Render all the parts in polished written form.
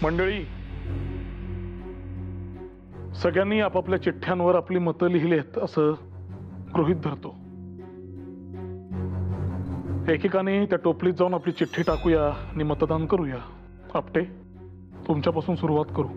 मंडळी, सगळ्यांनी आपापल्या चिठ्ठ्यांवर आपली मतं लिहिलेत असं गृहीत धरतो. एकेकाने त्या टोपलीत जाऊन आपली चिठ्ठी टाकूया आणि मतदान करूया. आपटे, तुमच्यापासून सुरुवात करू.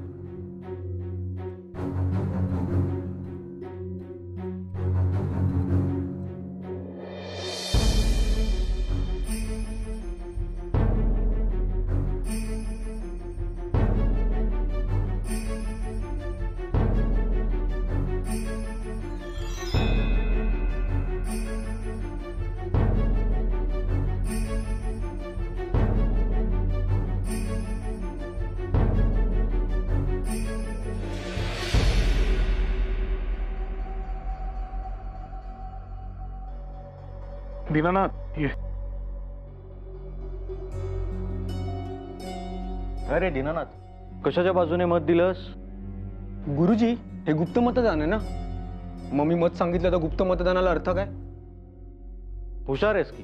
दीनानाथ, ये. अरे दीनानाथ, कशाच्या बाजूने मत दिलंस? गुरुजी, हे गुप्त मतदान आहे ना. मग मी मत सांगितलं तर गुप्त मतदानाला अर्थ काय? हुशार आहेस की.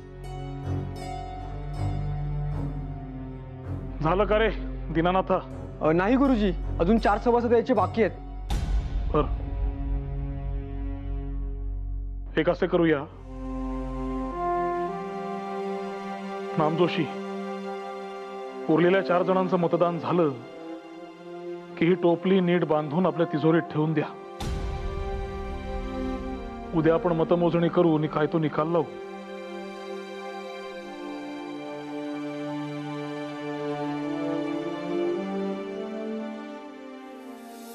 झालं का रे दीनानाथा? नाही गुरुजी, अजून 4 सभासद यायचे बाकी आहेत. बर, एक असे करूया. नामजोशी, उरलेल्या 4 जणांचं मतदान झालं की ही टोपली नीट बांधून आपल्या तिजोरीत ठेवून द्या. उद्या आपण मतमोजणी करू आणि काय तो निकाल लावू.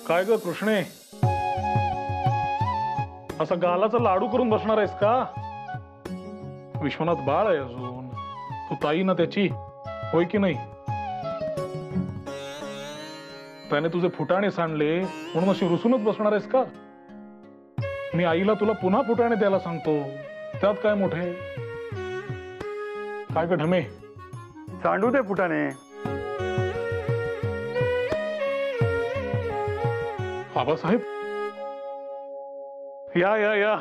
काय ग कृष्णे, असा गालाचा लाडू करून बसणार आहेस का? विश्वनाथ बाळ आहे अजून, तू ताई ना त्याची, होय की नाही? त्याने तुझे फुटाणे सांडले म्हणून अशी रुसूनच बसणार आहेस का? मी आईला तुला पुन्हा फुटाणे द्यायला सांगतो, त्यात काय मोठे? काय ग ढमे, सांडू दे फुटाणे. आबासाहेब, या या या.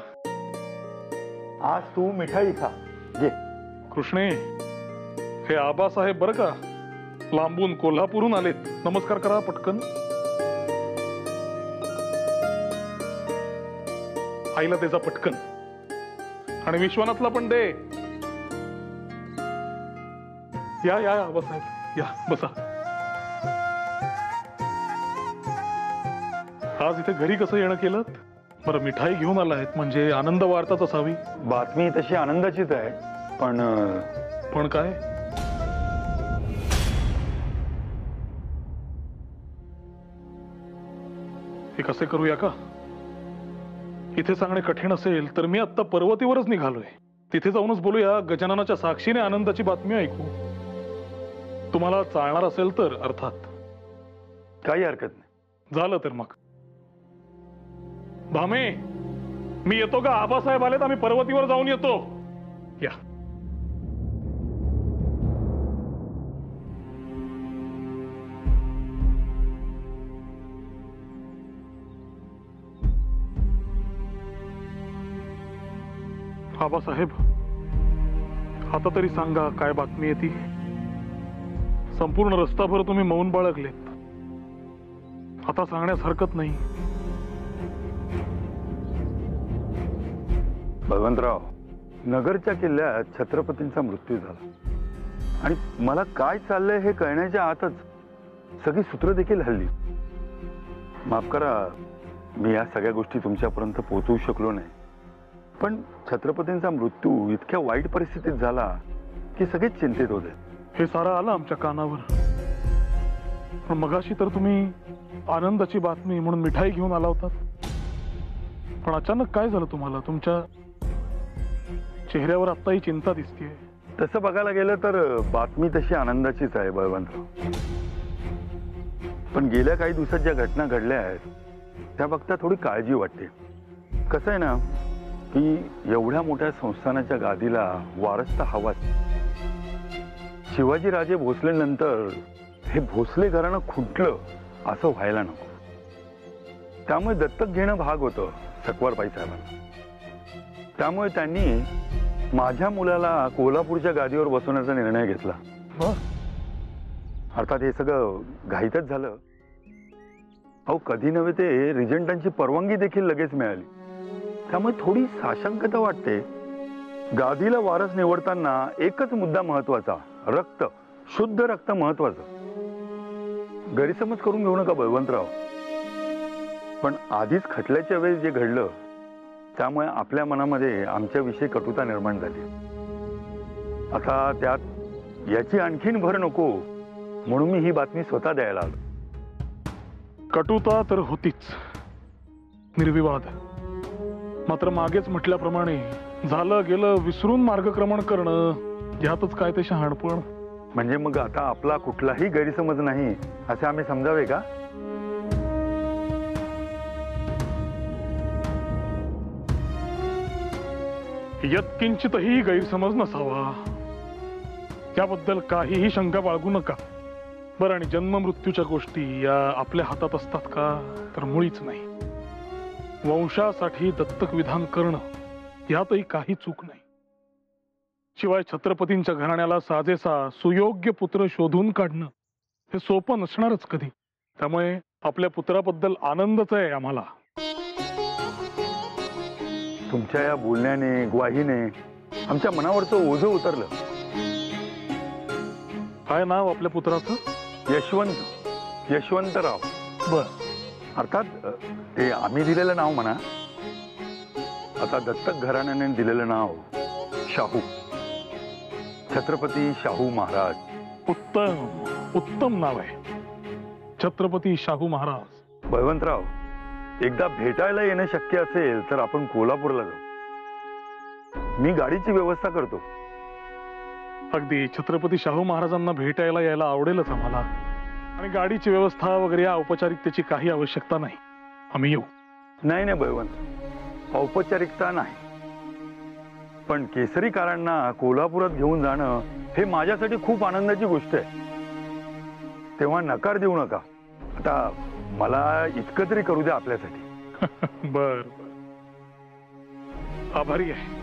आज तू मिठाई खा, घे. कृष्णे, हे आबासाहेब बरं का, लांबून कोल्हापूरहून आलेत. नमस्कार करा पटकन. आईला त्याचा पटकन, आणि विश्वनाथला पण दे. या या आबासाहेब, या बसा. आज इथे घरी कसं येणं केलं? बरं, मिठाई घेऊन आला आहेत म्हणजे आनंद वार्ताच असावी. बातमी तशी आनंदाचीच आहे, पण काय? हे कसे करूया का? इथे सांगणे कठीण असेल तर मी आता पर्वतीवरच निघालोय. तिथे जाऊनच बोलूया. गजाननाच्या साक्षीने आनंदाची बातमी ऐकू. तुम्हाला चालणार असेल तर अर्थात. काही हरकत नाही. झालं तर मग. भामे, मी येतो का? आबासाहेब आलेत, आम्ही पर्वतीवर जाऊन येतो. या. आबासाहेब, आता तरी सांगा काय बातमी आहे ती? संपूर्ण रस्ताभर तुम्ही मौन बाळगलेत. आता सांगण्यास हरकत नाही. भगवंतराव, नगरच्या किल्ल्यात छत्रपतींचा मृत्यू झाला आणि मला काय चाललंय हे कळण्याच्या आतच सगळी सूत्र देखील हल्ली. माफ करा, मी या सगळ्या गोष्टी तुमच्यापर्यंत पोहोचवू शकलो नाही. पण छत्रपतींचा मृत्यू इतक्या वाईट परिस्थितीत झाला की सगळेच चिंतित होते. हे सारं आलं आमच्या कानावर. पण मगाशी तर तुम्ही आनंदाची बातमी म्हणून मिठाई घेऊन आला होता. पण अचानक काय झालं तुम्हाला? तुमच्या चेहऱ्यावर आत्ताही चिंता दिसतेय. तसं बघायला गेलं तर बातमी तशी आनंदाचीच आहे बळवंतराव. पण गेल्या काही दिवसात ज्या घटना घडल्या आहेत त्या बघता थोडी काळजी वाटते. कसं आहे ना की एवढ्या मोठ्या संस्थानाच्या गादीला वारसता हवाच. शिवाजीराजे भोसलेनंतर हे भोसले घराणं खुंटलं असं व्हायला नको. त्यामुळे दत्तक घेणं भाग होतं सकवारबाई साहेबांना. त्यामुळे त्यांनी माझ्या मुलाला कोल्हापूरच्या गादीवर बसवण्याचा निर्णय घेतला. अर्थात हे सगळं घाईतच झालं. अहो कधी नव्हे ते रिजंटांची परवानगी देखील लगेच मिळाली. त्यामुळे थोडी साशंकता वाटते. गादीला वारस निवडताना एकच मुद्दा महत्वाचा, रक्त, शुद्ध रक्त महत्वाचं. गैरसमज करून घेऊ नका बळवंतराव. पण आधीच खटल्याच्या वेळेस जे घडलं त्यामुळे आपल्या मनामध्ये आमच्याविषयी कटुता निर्माण झाली. आता त्यात याची आणखीन भर नको म्हणून मी ही बातमी स्वतः द्यायला आलो. कटुता तर होतीच, निर्विवाद. मात्र मागेच म्हटल्याप्रमाणे झालं गेलं विसरून मार्गक्रमण करणं यातच काय ते शहाणपण. म्हणजे मग आता आपला कुठलाही गैरसमज नाही असे आम्ही समजावे का? यत्किंचितही गैरसमज नसावा याबद्दल काहीही शंका बाळगू नका. बरं, आणि जन्म मृत्यूच्या गोष्टी या आपल्या हातात असतात का? तर मुळीच नाही. वंशासाठी दत्तक विधान करणं यातही काही चूक नाही. शिवाय छत्रपतींच्या घराण्याला साजेसा सुयोग्य पुत्र शोधून काढणं हे सोपं नसणारच कधी. त्यामुळे आपल्या पुत्राबद्दल आनंदच आहे आम्हाला. तुमच्या या बोलण्याने, ग्वाहीने आमच्या मनावरचं ओझं उतरलं. काय नाव आपल्या पुत्राचं? यशवंतराव. बर. अर्थात ते आम्ही दिलेलं नाव म्हणा. आता दत्तक घराण्याने दिलेलं नाव शाहू, छत्रपती शाहू महाराज. उत्तम उत्तम नाव आहे, छत्रपती शाहू महाराज. बळवंतराव, एकदा भेटायला येणं शक्य असेल तर आपण कोल्हापूरला जाऊ. मी गाडीची व्यवस्था करतो. अगदी छत्रपती शाहू महाराजांना भेटायला यायला आवडेलच आम्हाला. आणि गाडीची व्यवस्था वगैरे या औपचारिकतेची काही आवश्यकता नाही. आम्ही येऊ. नाही नाही बळवंत, औपचारिकता नाही. पण केसरीकारांना कोल्हापुरात घेऊन जाणं हे माझ्यासाठी खूप आनंदाची गोष्ट आहे. तेव्हा नकार देऊ नका. आता मला इतकं तरी करू द्या आपल्यासाठी. बर, आभारी आहे.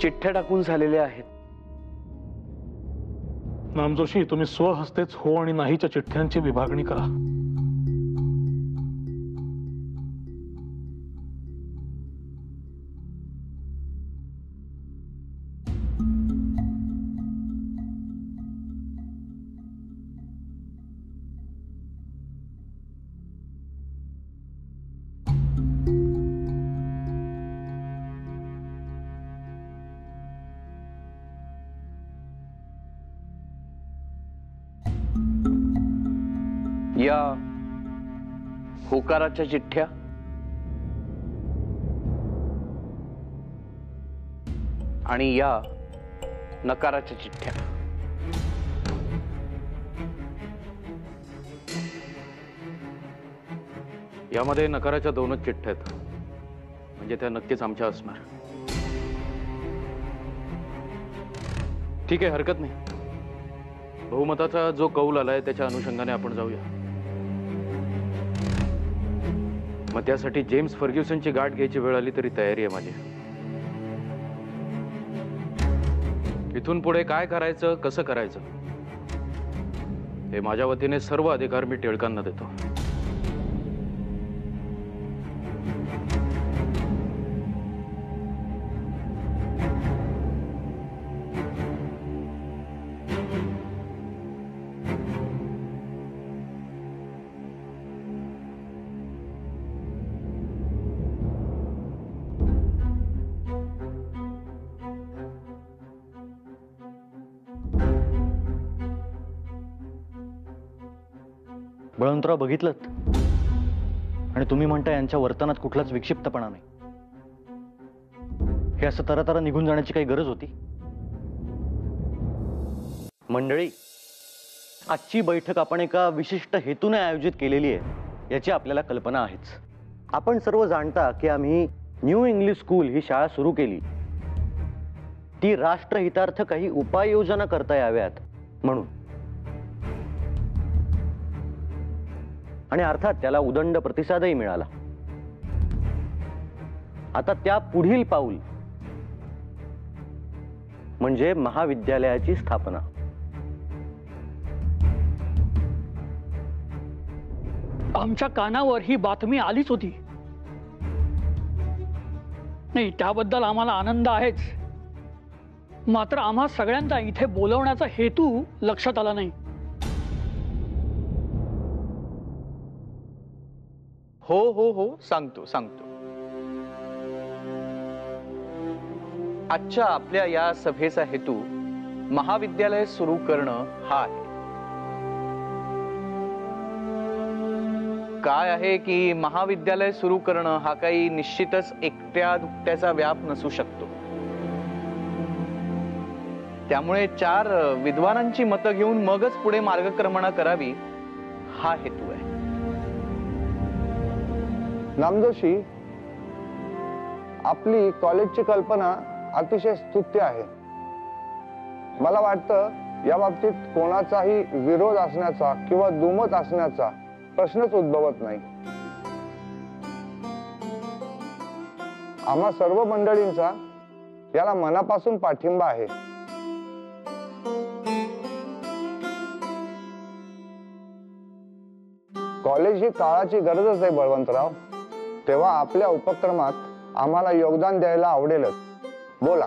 चिठ्ठ्या टाकून झालेल्या आहेत. नामजोशी, तुम्ही स्वहस्तेच हो आणि नाहीच्या चिठ्ठ्यांची विभागणी करा. या होकाराच्या चिठ्ठ्या आणि या नकाराच्या चिठ्ठ्या. यामध्ये नकाराच्या 2च चिठ्ठ्या आहेत. म्हणजे त्या नक्कीच आमच्या असणार. ठीक आहे, हरकत नाही. बहुमताचा जो कौल आलाय त्याच्या अनुषंगाने आपण जाऊया. मग त्यासाठी जेम्स फर्ग्युसनची गाठ घ्यायची वेळ आली तरी तयारी आहे माझी. इथून पुढे काय करायचं, कसं करायचं हे माझ्या वतीने सर्व अधिकार मी टिळकांना देतो. बळवंतराव, बघितलं आणि तुम्ही म्हणता यांच्या वर्तनात कुठलाच विक्षिप्तपणा नाही. हे असं तरातरा निघून जाण्याची काही गरज होती? मंडळी, आजची बैठक आपण एका विशिष्ट हेतूने आयोजित केलेली आहे याची आपल्याला कल्पना आहेच. आपण सर्व जाणता की आम्ही न्यू इंग्लिश स्कूल ही शाळा सुरू केली ती राष्ट्रहितार्थ काही उपाययोजना करता याव्यात म्हणून. आणि अर्थात त्याला उदंड प्रतिसादही मिळाला. आता त्या पुढील पाऊल म्हणजे महाविद्यालयाची स्थापना. आमच्या कानावर ही बातमी आलीच होती. नाही, त्याबद्दल आम्हाला आनंद आहेच. मात्र आम्हा सगळ्यांना इथे बोलवण्याचा हेतू लक्षात आला नाही. हो हो हो, सांगतो. आजच्या आपल्या या सभेचा हेतू महाविद्यालय सुरू करणं हा आहे. काय आहे की महाविद्यालय सुरू करणं हा काही निश्चितच एकट्या दुकट्याचा व्याप नसू शकतो. त्यामुळे 4 विद्वानांची मतं घेऊन मगच पुढे मार्गक्रमणा करावी हा हेतू आहे. नामजोशी, आपली कॉलेजची कल्पना अतिशय स्तुत्य आहे. मला वाटतं या बाबतीत कोणाचाही विरोध असण्याचा किंवा दुमत असण्याचा प्रश्नच उद्भवत नाही. आम्हा सर्व मंडळींचा याला मनापासून पाठिंबा आहे. कॉलेज ही काळाची गरजच आहे बळवंतराव. तेव्हा आपल्या उपक्रमात आम्हाला योगदान द्यायला आवडेलच. बोला,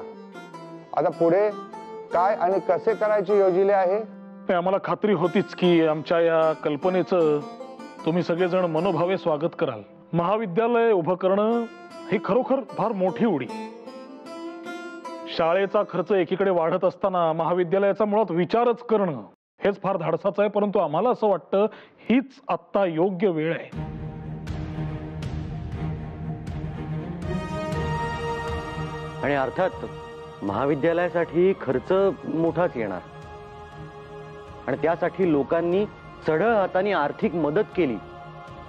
आता पुढे काय आणि कसे करायचे योजिले आहे? आम्हाला खात्री होतीच की आमच्या या कल्पनेचं तुम्ही सगळेजण मनोभावे स्वागत कराल. महाविद्यालय उभं करणं ही खरोखर फार मोठी उडी. शाळेचा खर्च एकीकडे वाढत असताना महाविद्यालयाचा मुळात विचारच करणं हेच फार धाडसाचं आहे. परंतु आम्हाला असं वाटतं हीच आत्ता योग्य वेळ आहे. आणि अर्थात महाविद्यालयासाठी खर्च मोठाच येणार आणि त्यासाठी लोकांनी चढळ हाताने आर्थिक मदत केली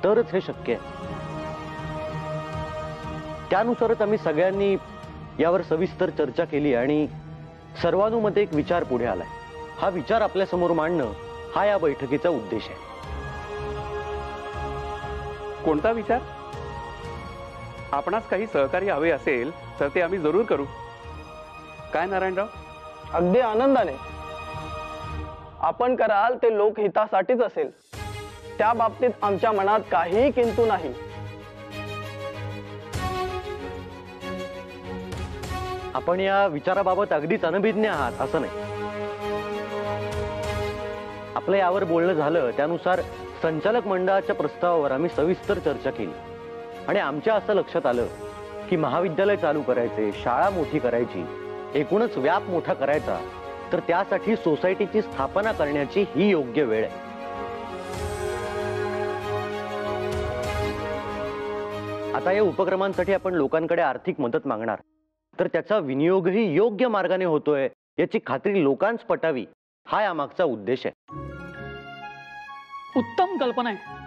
तरच हे शक्य आहे. त्यानुसारच आम्ही सगळ्यांनी यावर सविस्तर चर्चा केली आणि सर्वानुमते एक विचार पुढे आलाय. हा विचार आपल्या समोर मांडणं हा या बैठकीचा उद्देश आहे. कोणता विचार? आपणास काही सहकार्य हवे असेल तर ते आम्ही जरूर करू. काय नारायणराव? अगदी आनंदाने. आपण कराल ते लोकहितासाठीच असेल. त्या बाबतीत आमच्या मनात काहीही किंतु नाही. आपण या विचाराबाबत अगदीच अनभिज्ञ आहात असं नाही. आपलं यावर बोलणं झालं त्यानुसार संचालक मंडळाच्या प्रस्तावावर आम्ही सविस्तर चर्चा केली आणि आमच्या असं लक्षात आलं की महाविद्यालय चालू करायचे, शाळा मोठी करायची, एकूणच व्याप मोठा करायचा तर त्यासाठी सोसायटीची स्थापना करण्याची ही योग्य वेळ आहे. आता या उपक्रमांसाठी आपण लोकांकडे आर्थिक मदत मागणार तर त्याचा विनियोगही योग्य मार्गाने होतोय याची खात्री लोकांस पटावी हा यामागचा उद्देश आहे. उत्तम कल्पना आहे.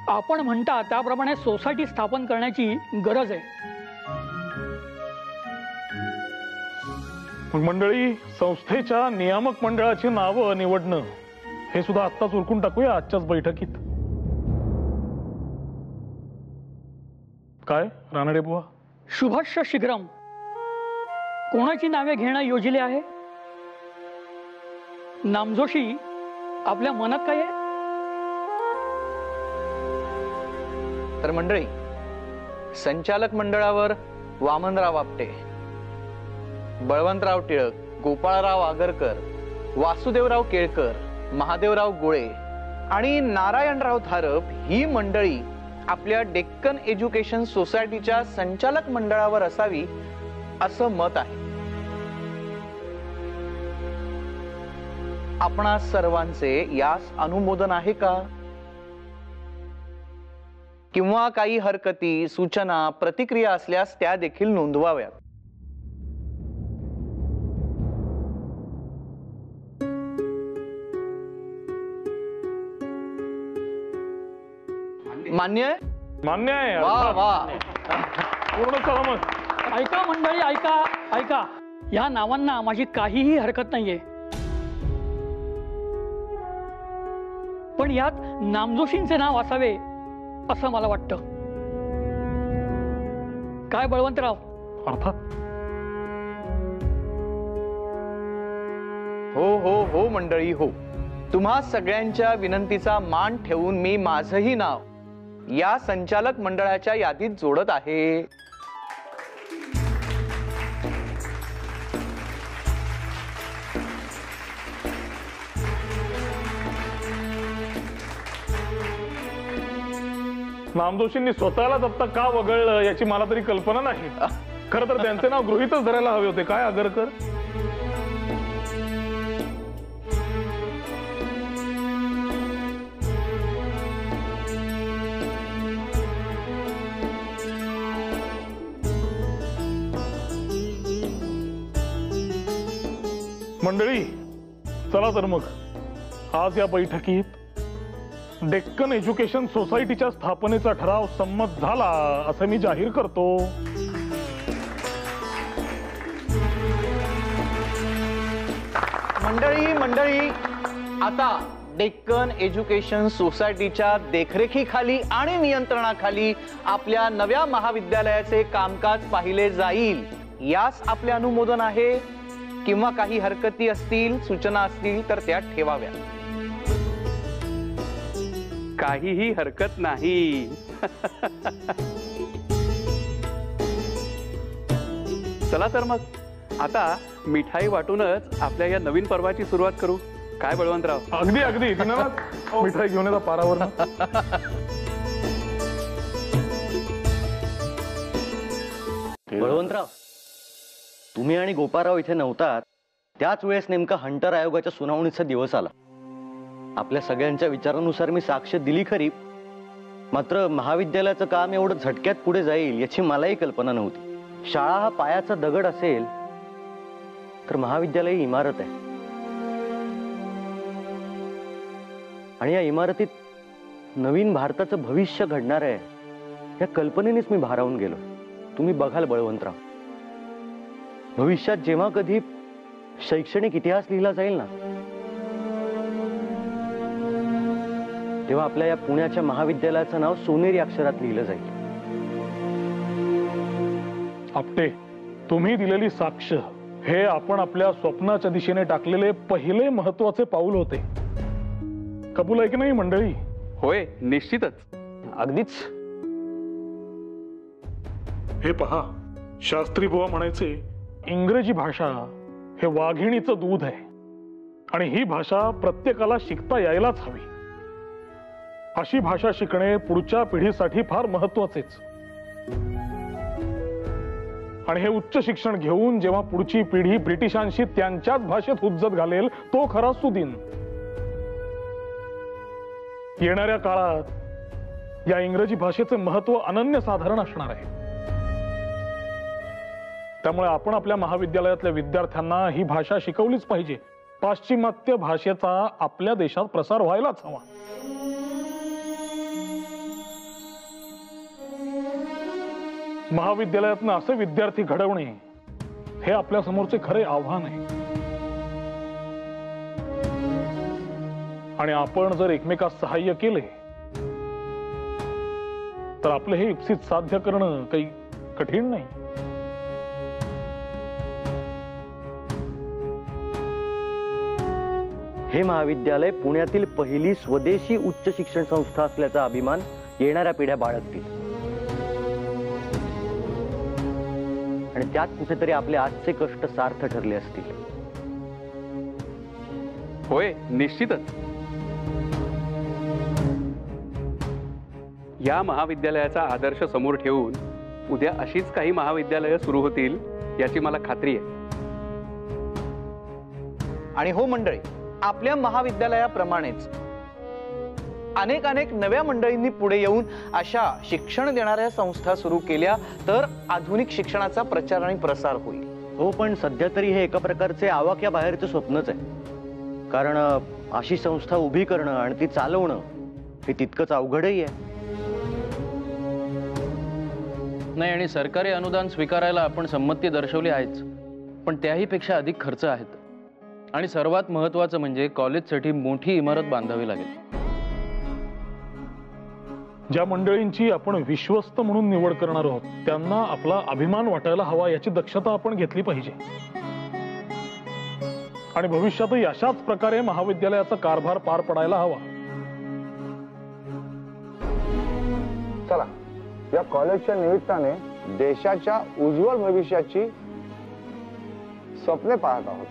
आपण म्हणता त्याप्रमाणे सोसायटी स्थापन करण्याची गरज आहे. मंडळी, संस्थेच्या नियामक मंडळाची नावं निवडणं हे सुद्धा आत्ताच उरकून टाकूया आजच्याच बैठकीत. काय रानडे बुवा? शुभस्य शीघ्रम कोणाची नावे घेणं योजिले आहे? नामजोशी, आपल्या मनात काय आहे? तर मंडळी, संचालक मंडळावर वामनराव आपटे, बळवंतराव टिळक, गोपाळराव आगरकर, वासुदेवराव केळकर, महादेवराव गोळे आणि नारायणराव धारप ही मंडळी आपल्या डेक्कन एज्युकेशन सोसायटीच्या संचालक मंडळावर असावी असं मत आहे. आपणा सर्वांचे यास अनुमोदन आहे का? किंवा काही हरकती, सूचना, प्रतिक्रिया असल्यास त्या देखील नोंदवाव्यात. मान्य आहे? मान्य आहे. वा वा, पूर्ण सहमत. ऐका मंडळी, ऐका ऐका. या नावांना माझी काहीही हरकत नाहीये, पण यात नामजोशींचे नाव असावे असं मला वाटतं. काय बळवंतराव? अर्थात. हो हो हो मंडळी हो, तुम्हा सगळ्यांच्या विनंतीचा मान ठेवून मी माझंही नाव या संचालक मंडळाच्या यादीत जोडत आहे. नामदोषींनी स्वतःलाच आता का वगळलं याची मला तरी कल्पना नाही. खरं तर त्यांचे नाव गृहीतच धरायला हवे होते. काय आगरकर? मंडळी, चला तर मग आज या बैठकीत डेक्कन एज्युकेशन सोसायटीच्या स्थापनेचा ठराव संमत झाला असं मी जाहीर करतो. मंडळी आता डेक्कन एज्युकेशन सोसायटीच्या देखरेखीखाली आणि नियंत्रणाखाली आपल्या नव्या महाविद्यालयाचे कामकाज पाहिले जाईल. यास आपले अनुमोदन आहे किंवा काही हरकती असतील, सूचना असतील तर त्या ठेवाव्या. काहीही हरकत नाही. चला तर मग आता मिठाई वाटूनच आपल्या या नवीन पर्वाची सुरुवात करू. काय बळवंतराव? अगदी अगदी. मिठाई घेऊन येता पारावर. बळवंतराव, तुम्ही आणि गोपाळराव इथे नव्हतात त्याच वेळेस नेमका हंटर आयोगाच्या सुनावणीचा दिवस आला. आपल्या सगळ्यांच्या विचारानुसार मी साक्ष दिली खरी, मात्र महाविद्यालयाचं काम एवढं झटक्यात पुढे जाईल याची मलाही कल्पना नव्हती. शाळा हा पायाचा दगड असेल तर महाविद्यालय ही इमारत आहे, आणि या इमारतीत नवीन भारताचं भविष्य घडणार आहे या कल्पनेनेच मी भारावून गेलो. तुम्ही बघाल बळवंतराव, भविष्यात जेव्हा कधी शैक्षणिक इतिहास लिहिला जाईल ना, तेव्हा आपल्या या पुण्याच्या महाविद्यालयाचं नाव सोनेरी अक्षरात लिहिलं जाईल. आपटे, तुम्ही दिलेली साक्ष हे आपण आपल्या स्वप्नाच्या दिशेने टाकलेले पहिले महत्वाचे पाऊल होते. कबूल आहे की नाही मंडळी? होय, निश्चितच. अगदीच. हे पहा, शास्त्री बुवा म्हणायचे, इंग्रजी भाषा हे वाघिणीचं दूध आहे आणि ही भाषा प्रत्येकाला शिकता यायलाच हवी. अशी भाषा शिकणे पुढच्या पिढीसाठी फार महत्वाचेच. आणि हे उच्च शिक्षण घेऊन जेव्हा पुढची पिढी ब्रिटिशांशी त्यांच्याच भाषेत हुज्जत घालेल तो खरा सुदिन. येणाऱ्या काळात या इंग्रजी भाषेचे महत्व अनन्यसाधारण असणार आहे. त्यामुळे आपण आपल्या महाविद्यालयातल्या विद्यार्थ्यांना ही भाषा शिकवलीच पाहिजे. पाश्चिमात्य भाषेचा आपल्या देशात प्रसार व्हायलाच हवा. महाविद्यालयातनं असे विद्यार्थी घडवणे हे आपल्या समोरचे खरे आव्हान आहे. आणि आपण जर एकमेकास सहाय्य केले तर आपले हे इप्सित साध्य करणं काही कठीण नाही. हे महाविद्यालय पुण्यातील पहिली स्वदेशी उच्च शिक्षण संस्था असल्याचा अभिमान येणाऱ्या पिढ्या बाळगतील. आणि त्यात कुठेतरी आपले आजचे कष्ट सार्थ ठरले असतील. होय, निश्चितच. या महाविद्यालयाचा आदर्श समोर ठेवून उद्या अशीच काही महाविद्यालयं सुरू होतील याची मला खात्री आहे. आणि हो मंडळी, आपल्या महाविद्यालयाप्रमाणेच अनेक नव्या मंडळींनी पुढे येऊन अशा शिक्षण देणाऱ्या संस्था सुरू केल्या तर आधुनिक शिक्षणाचा प्रचार आणि प्रसार होईल. हो, पण सध्या तरी हे एका प्रकारचे आवाक्या बाहेरचे स्वप्नच आहे. कारण अशी संस्था उभी करणं आणि ती चालवणं हे तितकंच अवघडही आहे. नाही, आणि सरकारी अनुदान स्वीकारायला आपण संमती दर्शवली आहेच, पण त्याही पेक्षा अधिक खर्च आहेत. आणि सर्वात महत्वाचं म्हणजे कॉलेजसाठी मोठी इमारत बांधावी लागेल. ज्या मंडळींची आपण विश्वस्त म्हणून निवड करणार आहोत त्यांना आपला अभिमान वाटायला हवा याची दक्षता आपण घेतली पाहिजे. आणि भविष्यातही अशाच प्रकारे महाविद्यालयाचा कारभार पार पडायला हवा. चला, या कॉलेजच्या निमित्ताने देशाच्या उज्ज्वल भविष्याची स्वप्ने पाहत आहोत.